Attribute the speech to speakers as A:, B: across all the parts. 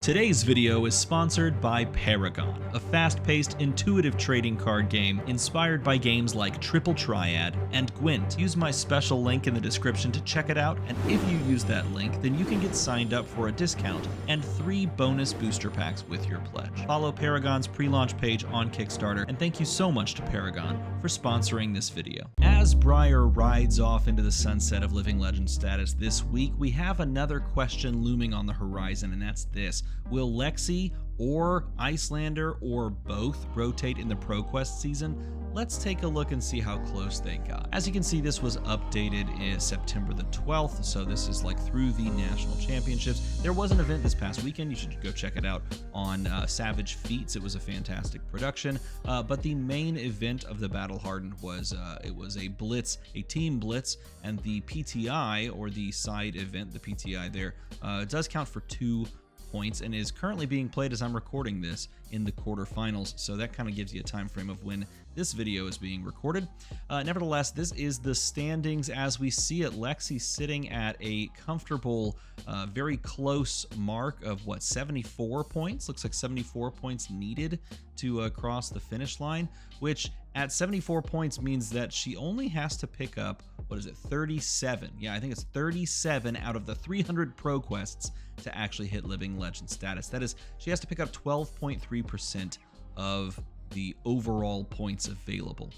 A: Today's video is sponsored by Paragon, a fast-paced, intuitive trading card game inspired by games like Triple Triad and Gwent. Use my special link in the description to check it out, and if you use that link, then you can get signed up for a discount and 3 bonus booster packs with your pledge. Follow Paragon's pre-launch page on Kickstarter, and thank you so much to Paragon for sponsoring this video. As Briar rides off into the sunset of Living Legend status this week, we have another question looming on the horizon, and that's this. Will Lexi or Iyslander or both rotate in the ProQuest season? Let's take a look and see how close they got. As you can see, this was updated in September the 12th, so this is like through the national championships. There was an event this past weekend. You should go check it out on Savage Feats. It was a fantastic production, but the main event of the Battle Hardened was it was a blitz, a team blitz, and the PTI, or the side event, the PTI there, does count for 2 points and is currently being played as I'm recording this in the quarterfinals, so that kind of gives you a time frame of when this video is being recorded. Nevertheless, this is the standings as we see it. Lexi sitting at a comfortable, very close mark of what, 74 points? Looks like 74 points needed to cross the finish line, which at 74 points means that she only has to pick up, what is it, 37? Yeah, I think it's 37 out of the 300 pro quests to actually hit Living Legend status. That is, she has to pick up 12.3% of the overall points available.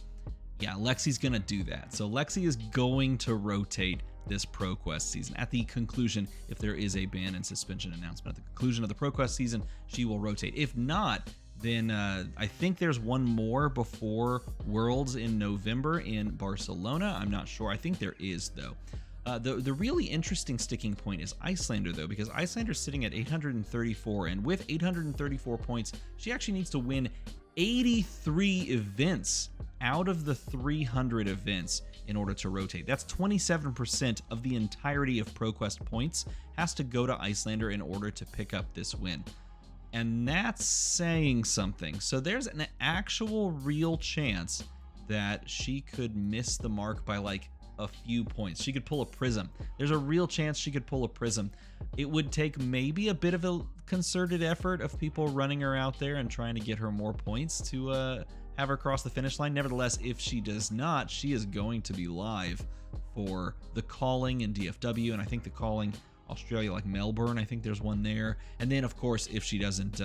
A: Yeah, Lexi's gonna do that. So Lexi is going to rotate this ProQuest season. At the conclusion, if there is a ban and suspension announcement, at the conclusion of the ProQuest season, she will rotate. If not, then I think there's one more before Worlds in November in Barcelona. I'm not sure. I think there is, though. The really interesting sticking point is Iyslander, though, because Iyslander's sitting at 834, and with 834 points, she actually needs to win 83 events out of the 300 events in order to rotate. That's 27% of the entirety of ProQuest points has to go to Iyslander in order to pick up this win. And that's saying something. So there's an actual real chance that she could miss the mark by like a few points. She could pull a prism. There's a real chance she could pull a prism. It would take maybe a bit of a concerted effort of people running her out there and trying to get her more points to have her cross the finish line. Nevertheless, if she does not, she is going to be live for the calling in DFW, and I think the calling Australia, like Melbourne, I think there's one there. And then, of course, if she doesn't,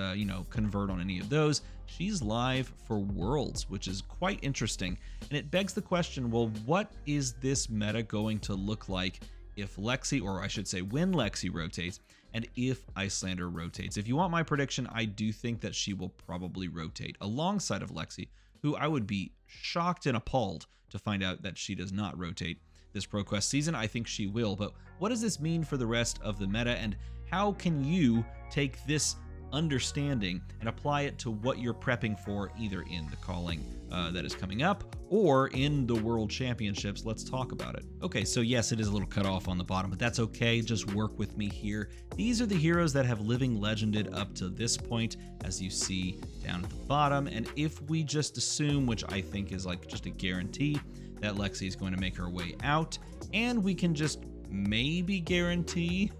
A: convert on any of those, she's live for Worlds, which is quite interesting. And it begs the question, well, what is this meta going to look like if Lexi, or I should say when Lexi rotates, and if Iyslander rotates? If you want my prediction, I do think that she will probably rotate alongside of Lexi, who I would be shocked and appalled to find out that she does not rotate this ProQuest season. I think she will, but what does this mean for the rest of the meta, and how can you take this understanding and apply it to what you're prepping for, either in the calling that is coming up or in the World Championships? Let's talk about it. Okay, so yes, it is a little cut off on the bottom, but that's okay. Just work with me here. These are the heroes that have Living Legended up to this point, as you see down at the bottom. And if we just assume, which I think is like just a guarantee, that Lexi is going to make her way out, and we can just maybe guarantee,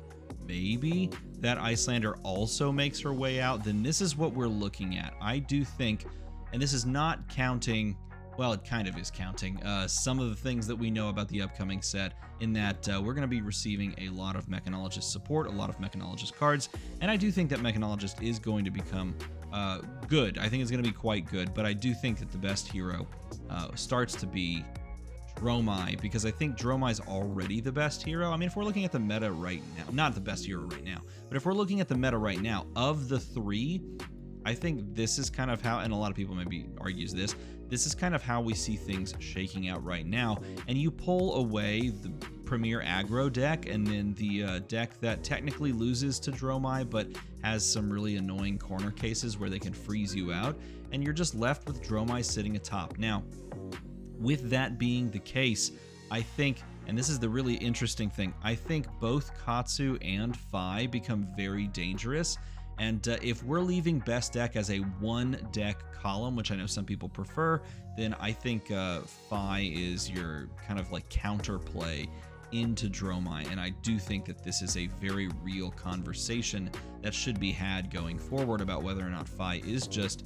A: maybe, that Iyslander also makes her way out, then this is what we're looking at. I do think, and this is not counting, well, it kind of is counting, some of the things that we know about the upcoming set, in that we're going to be receiving a lot of Mechanologist support, a lot of Mechanologist cards, and I do think that Mechanologist is going to become good. I think it's going to be quite good, but I do think that the best hero starts to be Dromai, because I think Dromai is already the best hero. I mean, if we're looking at the meta right now, not the best hero right now, but if we're looking at the meta right now, of the 3, I think this is kind of how, and a lot of people maybe argues this is kind of how we see things shaking out right now. And you pull away the premier aggro deck, and then the deck that technically loses to Dromai, but has some really annoying corner cases where they can freeze you out, and you're just left with Dromai sitting atop. Now, with that being the case, I think, and this is the really interesting thing, I think both Katsu and Fi become very dangerous. And if we're leaving best deck as a 1-deck column, which I know some people prefer, then I think Fi is your kind of like counterplay into Dromai, and I do think that this is a very real conversation that should be had going forward about whether or not Fi is just,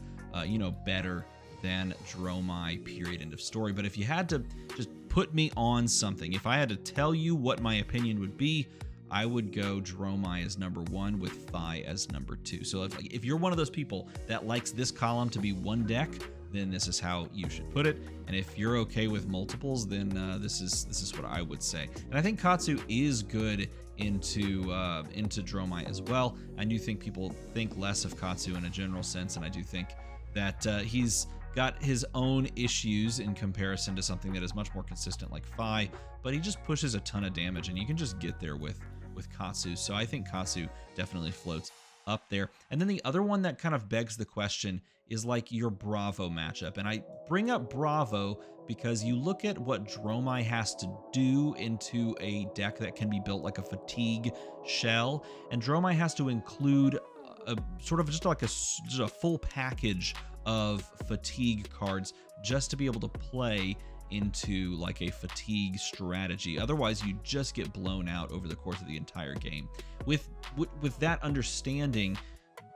A: better than Dromai, period, end of story. But if you had to just put me on something, if I had to tell you what my opinion would be, I would go Dromai as number 1 with Fi as number 2. So if you're one of those people that likes this column to be one deck, then this is how you should put it. And if you're okay with multiples, then this is what I would say. And I think Katsu is good into Dromai as well. I do think people think less of Katsu in a general sense, and I do think that he's got his own issues in comparison to something that is much more consistent like Fi, but he just pushes a ton of damage, and you can just get there with Katsu. So I think Katsu definitely floats up there. And then the other one that kind of begs the question is like your Bravo matchup. And I bring up Bravo because you look at what Dromai has to do into a deck that can be built like a fatigue shell, and Dromai has to include a sort of just a full package of fatigue cards just to be able to play into like a fatigue strategy. Otherwise, you just get blown out over the course of the entire game. With that understanding,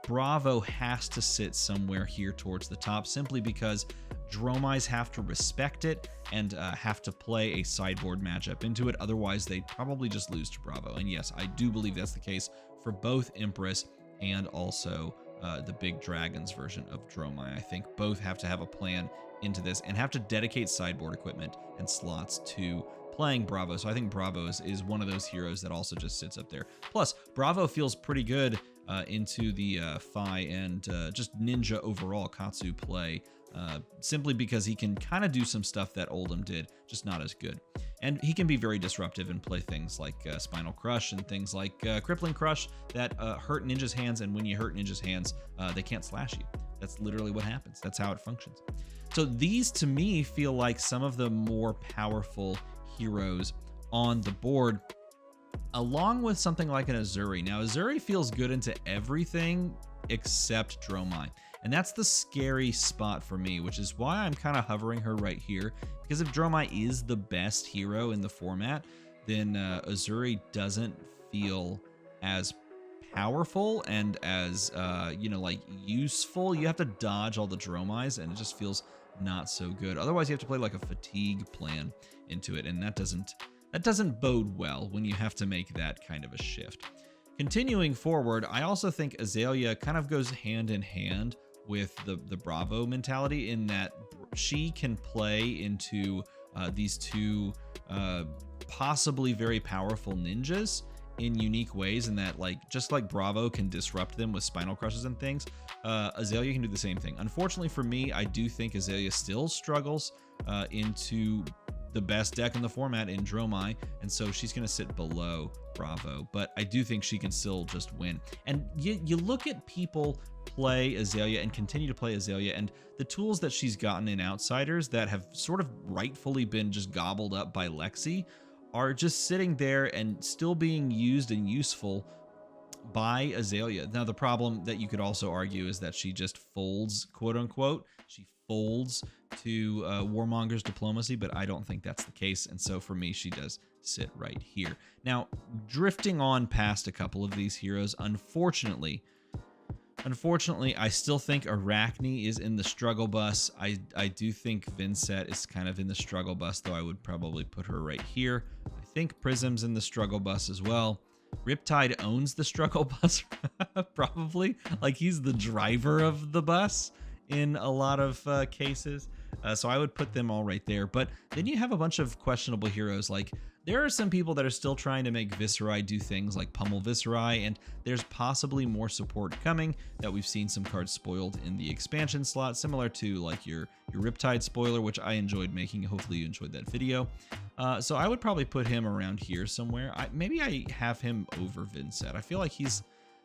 A: Bravo has to sit somewhere here towards the top, simply because Dromais have to respect it and have to play a sideboard matchup into it. Otherwise, they'd probably just lose to Bravo. And yes, I do believe that's the case for both Empress and also the Big Dragons version of Dromai. I think both have to have a plan into this and have to dedicate sideboard equipment and slots to playing Bravo. So I think Bravo is one of those heroes that also just sits up there. Plus, Bravo feels pretty good into the Fi and just Ninja overall Katsu play, simply because he can kind of do some stuff that Oldhim did, just not as good. And he can be very disruptive and play things like Spinal Crush and things like Crippling Crush that hurt Ninja's hands, and when you hurt Ninja's hands, they can't slash you. That's literally what happens. That's how it functions. So these, to me, feel like some of the more powerful heroes on the board, along with something like an Azuri. Now, Azuri feels good into everything except Dromai. And that's the scary spot for me, which is why I'm kind of hovering her right here. Because if Dromai is the best hero in the format, then Azuri doesn't feel as powerful and as, useful. You have to dodge all the Dromais, and it just feels not so good. Otherwise, you have to play like a fatigue plan into it, and that doesn't bode well when you have to make that kind of a shift. Continuing forward, I also think Azalea kind of goes hand in hand with the Bravo mentality, in that she can play into these two possibly very powerful ninjas in unique ways, and that just like Bravo can disrupt them with Spinal Crushes and things, Azalea can do the same thing. Unfortunately for me, I do think Azalea still struggles into the best deck in the format in Dromai, and so she's going to sit below Bravo, but I do think she can still just win. And you look at people play Azalea and continue to play Azalea, and the tools that she's gotten in Outsiders that have sort of rightfully been just gobbled up by Lexi are just sitting there and still being used and useful by Azalea. Now, the problem that you could also argue is that she just folds, quote unquote. She folds to Warmonger's Diplomacy, but I don't think that's the case. And so for me, she does sit right here. Now, drifting on past a couple of these heroes, unfortunately, I still think Arachne is in the struggle bus. I do think Vincent is kind of in the struggle bus, though I would probably put her right here. I think Prism's in the struggle bus as well. Riptide owns the struggle bus, probably. Like, he's the driver of the bus in a lot of cases. So I would put them all right there. But then you have a bunch of questionable heroes. Like, there are some people that are still trying to make Viserai do things like pummel Viserai, and there's possibly more support coming. That we've seen some cards spoiled in the expansion slot, similar to like your Riptide spoiler, which I enjoyed making. Hopefully you enjoyed that video. So I would probably put him around here somewhere. Maybe I have him over Vincent. I feel like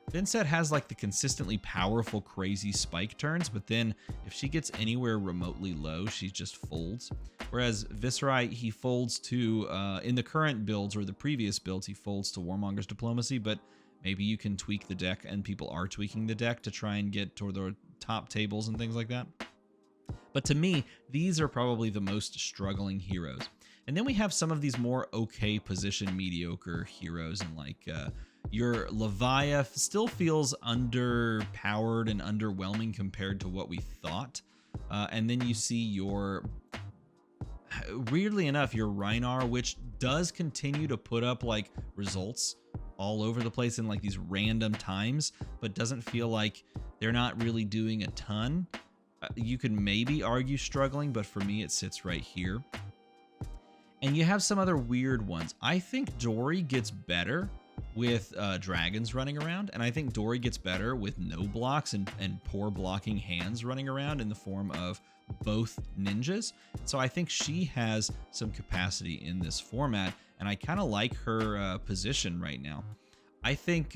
A: Vincent has like the consistently powerful, crazy spike turns, but then if she gets anywhere remotely low, she just folds. Whereas Viserai, he folds to, in the current builds or the previous builds, he folds to Warmonger's Diplomacy, but maybe you can tweak the deck, and people are tweaking the deck to try and get toward the top tables and things like that. But to me, these are probably the most struggling heroes. And then we have some of these more okay position mediocre heroes, and like your Leviathan still feels underpowered and underwhelming compared to what we thought. And then you see your, weirdly enough, your Reinar, which does continue to put up like results all over the place in like these random times, but doesn't feel like they're not really doing a ton. You could maybe argue struggling, but for me, it sits right here. And you have some other weird ones. I think Dory gets better with dragons running around, and I think Dory gets better with no blocks and poor blocking hands running around in the form of both ninjas. So I think she has some capacity in this format, and I kind of like her position right now. I think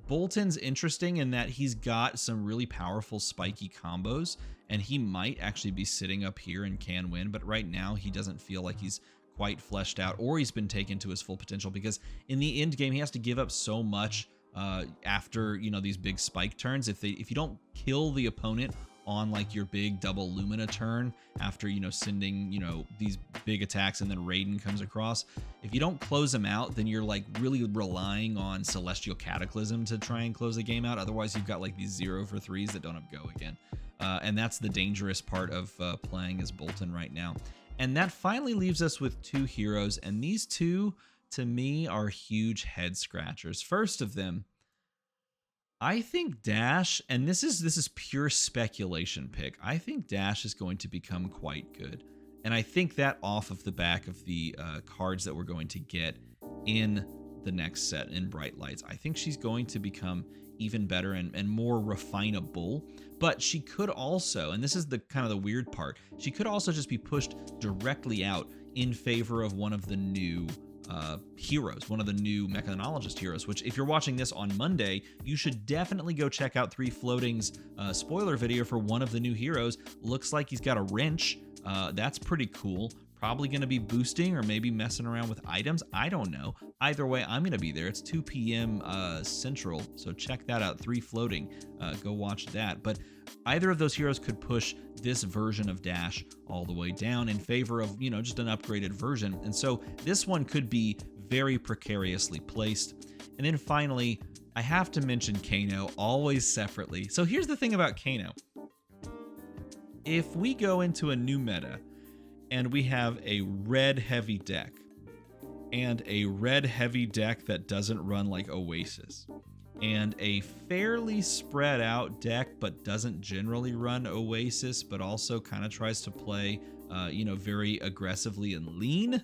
A: Bolton's interesting in that he's got some really powerful spiky combos, and he might actually be sitting up here and can win, but right now he doesn't feel like he's quite fleshed out, or he's been taken to his full potential, because in the end game he has to give up so much after, you know, these big spike turns. If you don't kill the opponent on like your big double Lumina turn after, you know, sending, you know, these big attacks and then Raiden comes across, if you don't close them out, then you're like really relying on Celestial Cataclysm to try and close the game out. Otherwise you've got like these 0 for 3s that don't have go again. And that's the dangerous part of playing as Bolton right now. And that finally leaves us with two heroes, and these two to me are huge head scratchers. First of them, I think Dash, and this is pure speculation pick, I think Dash is going to become quite good. And I think that off of the back of the cards that we're going to get in the next set in Bright Lights. I think she's going to become even better and more refinable. But she could also, and this is the kind of the weird part, she could also just be pushed directly out in favor of one of the new heroes, one of the new mechanologist heroes, which if you're watching this on Monday, you should definitely go check out 3 Floating's spoiler video for one of the new heroes. Looks like he's got a wrench. That's pretty cool. Probably going to be boosting or maybe messing around with items. I don't know. Either way, I'm going to be there. It's 2 p.m. Central, so check that out. 3 Floating. Go watch that. But either of those heroes could push this version of Dash all the way down in favor of, you know, just an upgraded version. And so this one could be very precariously placed. And then finally, I have to mention Kano, always separately. So here's the thing about Kano. If we go into a new meta, and we have a red heavy deck and a red heavy deck that doesn't run like Oasis and a fairly spread out deck but doesn't generally run Oasis but also kind of tries to play you know, very aggressively and lean,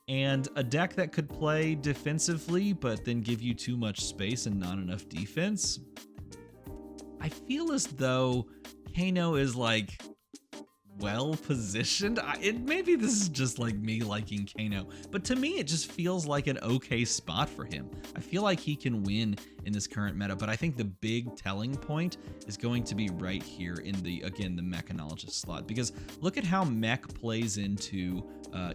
A: and a deck that could play defensively but then give you too much space and not enough defense, I feel as though Kano is like well positioned. Maybe this is just like me liking Kano, but to me it just feels like an okay spot for him. I feel like he can win in this current meta, but I think the big telling point is going to be right here in the, again, the mechanologist slot, because look at how mech plays into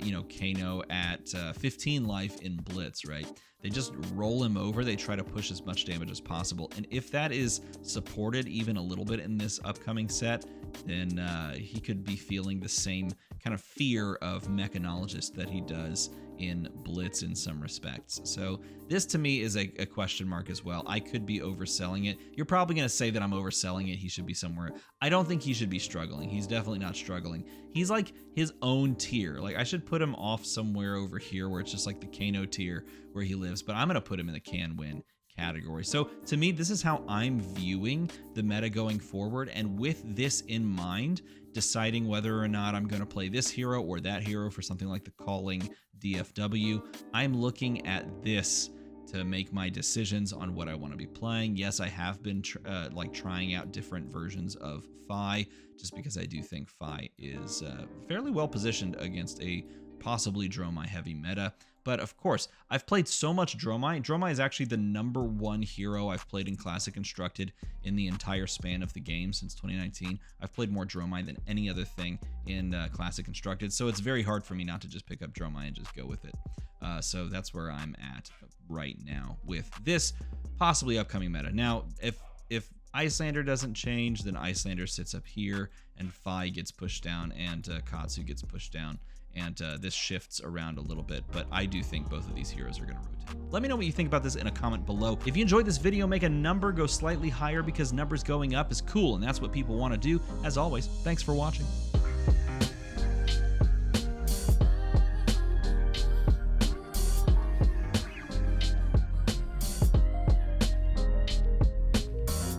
A: you know, Kano at 15 life in Blitz, right? They just roll him over. They try to push as much damage as possible. And if that is supported even a little bit in this upcoming set, then he could be feeling the same kind of fear of mechanologist that he does in Blitz in some respects. So this to me is a question mark as well. I could be overselling it. You're probably going to say that I'm overselling it. He should be somewhere. I don't think he should be struggling. He's definitely not struggling. He's like his own tier. Like I should put him off somewhere over here where it's just like the Kano tier where he lives, but I'm going to put him in the can win category. So to me, this is how I'm viewing the meta going forward. And with this in mind, deciding whether or not I'm going to play this hero or that hero for something like the Calling DFW, I'm looking at this to make my decisions on what I want to be playing. Yes, I have been trying out different versions of Phi, just because I do think Phi is fairly well positioned against a possibly Dromai heavy meta. But of course, I've played so much Dromai. Dromai is actually the #1 hero I've played in Classic Constructed in the entire span of the game since 2019. I've played more Dromai than any other thing in Classic Constructed, so it's very hard for me not to just pick up Dromai and just go with it. So that's where I'm at right now with this possibly upcoming meta. Now, if Icelander doesn't change, then Icelander sits up here, and Phi gets pushed down, and Katsu gets pushed down, and this shifts around a little bit, but I do think both of these heroes are going to rotate. Let me know what you think about this in a comment below. If you enjoyed this video, make a number go slightly higher because numbers going up is cool, and that's what people want to do. As always, thanks for watching.